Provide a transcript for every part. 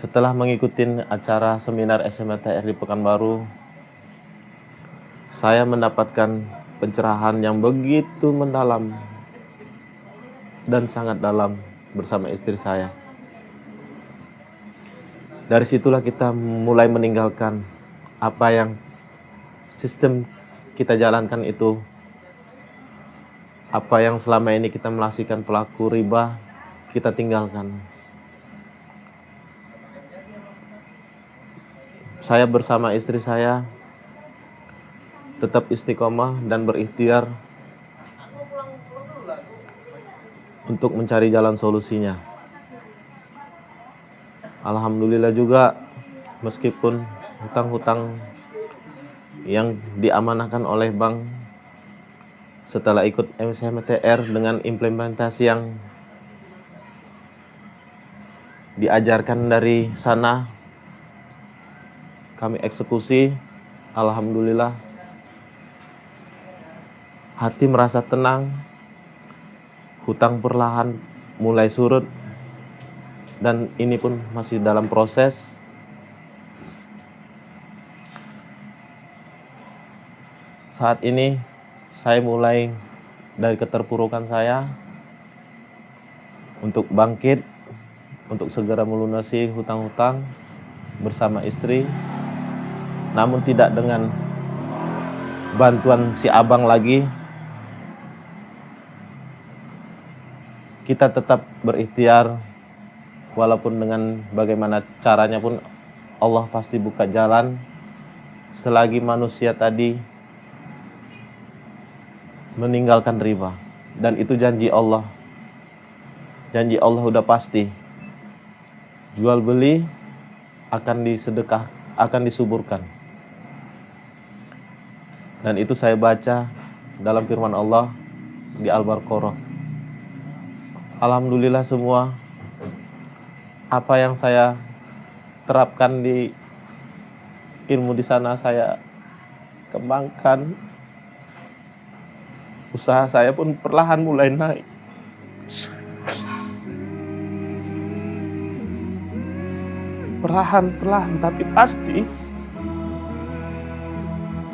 Setelah mengikuti acara seminar SMTR di Pekanbaru, saya mendapatkan pencerahan yang begitu mendalam dan sangat dalam bersama istri saya. Dari situlah kita mulai meninggalkan apa yang sistem kita jalankan itu. Apa yang selama ini kita melasikan pelaku riba, kita tinggalkan. Saya bersama istri saya tetap istiqomah dan berikhtiar untuk mencari jalan solusinya. Alhamdulillah juga, meskipun hutang-hutang yang diamanahkan oleh bank setelah ikut SMTR dengan implementasi yang diajarkan dari sana, kami eksekusi. Alhamdulillah, hati merasa tenang, hutang perlahan mulai surut, dan ini pun masih dalam proses. Saat ini saya mulai dari keterpurukan saya untuk bangkit, untuk segera melunasi hutang-hutang bersama istri, namun tidak dengan bantuan si abang lagi. Kita tetap berikhtiar, walaupun dengan bagaimana caranya pun Allah pasti buka jalan selagi manusia tadi meninggalkan riba. Dan itu janji Allah. Janji Allah udah pasti. Jual beli akan disedekah, akan disuburkan. Dan itu saya baca dalam firman Allah di Al-Baqarah. Alhamdulillah, semua apa yang saya terapkan di ilmu di sana saya kembangkan. Usaha saya pun perlahan mulai naik. Perlahan-perlahan tapi pasti.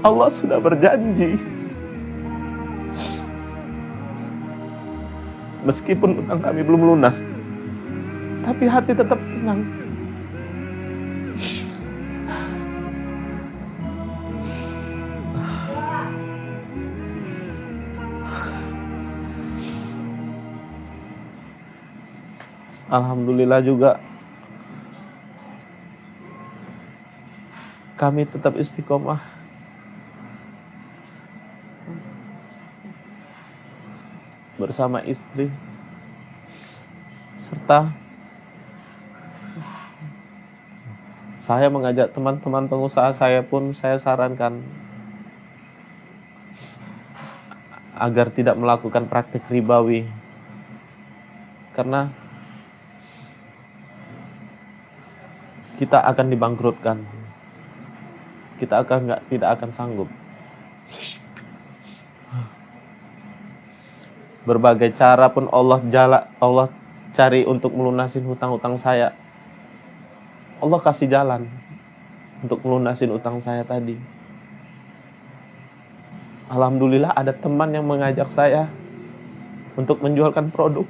Allah sudah berjanji. Meskipun utang kami belum lunas, tapi hati tetap tenang. Alhamdulillah juga kami tetap istiqomah. Bersama istri, serta saya mengajak teman-teman pengusaha saya pun saya sarankan agar tidak melakukan praktik ribawi, karena kita akan dibangkrutkan. Kita tidak akan sanggup. Berbagai cara pun Allah cari untuk melunasin hutang-hutang saya. Allah kasih jalan untuk melunasin utang saya tadi. Alhamdulillah ada teman yang mengajak saya untuk menjualkan produk.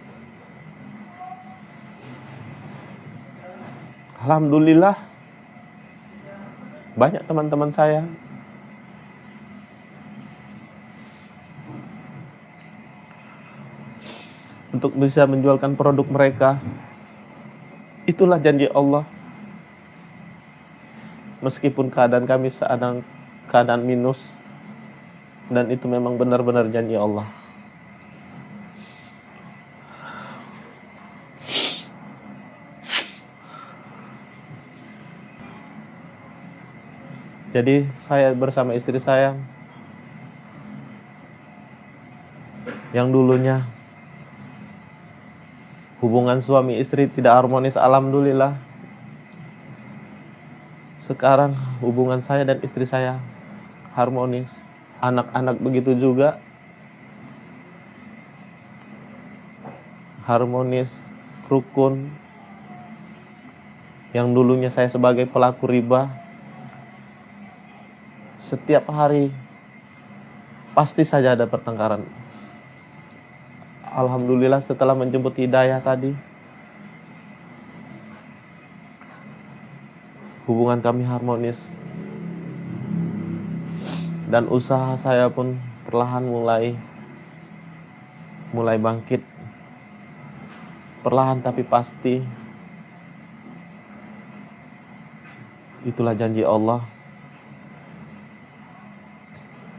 Alhamdulillah banyak teman-teman saya untuk bisa menjualkan produk mereka. Itulah janji Allah. Meskipun keadaan kami keadaan minus, dan itu memang benar-benar janji Allah. Jadi saya bersama istri saya yang dulunya hubungan suami istri tidak harmonis, alhamdulillah sekarang hubungan saya dan istri saya harmonis. Anak-anak begitu juga harmonis, rukun. yang dulunya saya sebagai pelaku riba, setiap hari pasti saja ada pertengkaran. Alhamdulillah setelah menjemput hidayah tadi, hubungan kami harmonis. Dan usaha saya pun perlahan mulai bangkit. Perlahan tapi pasti. Itulah janji Allah.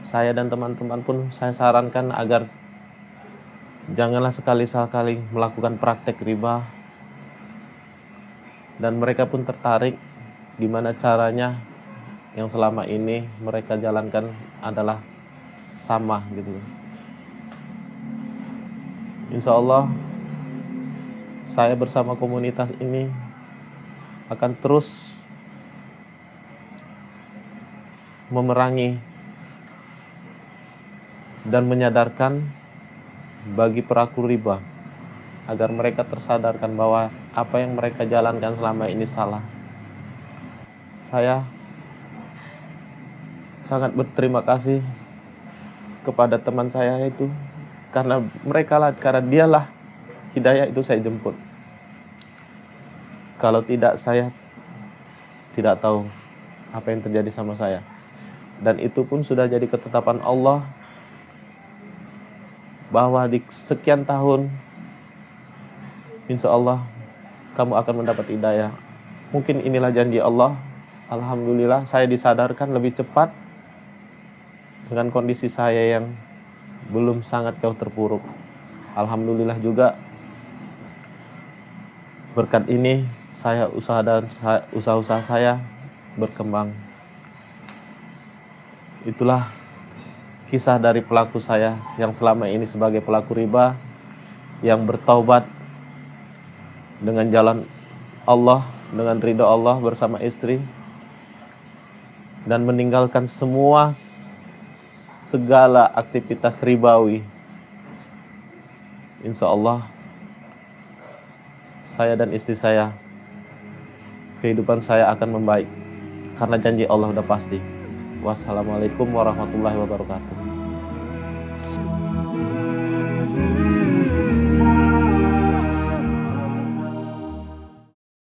Saya dan teman-teman pun saya sarankan agar janganlah sekali-sekali melakukan praktek riba. Dan mereka pun tertarik gimana caranya yang selama ini mereka jalankan adalah sama gitu. Insya Allah saya bersama komunitas ini akan terus memerangi dan menyadarkan bagi pelaku riba agar mereka tersadarkan bahwa apa yang mereka jalankan selama ini salah. Saya sangat berterima kasih kepada teman saya itu, karena dialah hidayah itu saya jemput. Kalau tidak, saya tidak tahu apa yang terjadi sama saya. Dan itu pun sudah jadi ketetapan Allah bahwa di sekian tahun insya Allah kamu akan mendapat hidayah. Mungkin inilah janji Allah. Alhamdulillah saya disadarkan lebih cepat dengan kondisi saya yang belum sangat jauh terpuruk. Alhamdulillah juga berkat ini usaha-usaha saya berkembang. Itulah kisah dari pelaku saya yang selama ini sebagai pelaku riba, yang bertaubat dengan jalan Allah, dengan ridha Allah bersama istri, dan meninggalkan segala aktivitas ribawi. Insya Allah saya dan istri saya, kehidupan saya akan membaik karena janji Allah udah pasti. Wassalamualaikum warahmatullahi wabarakatuh.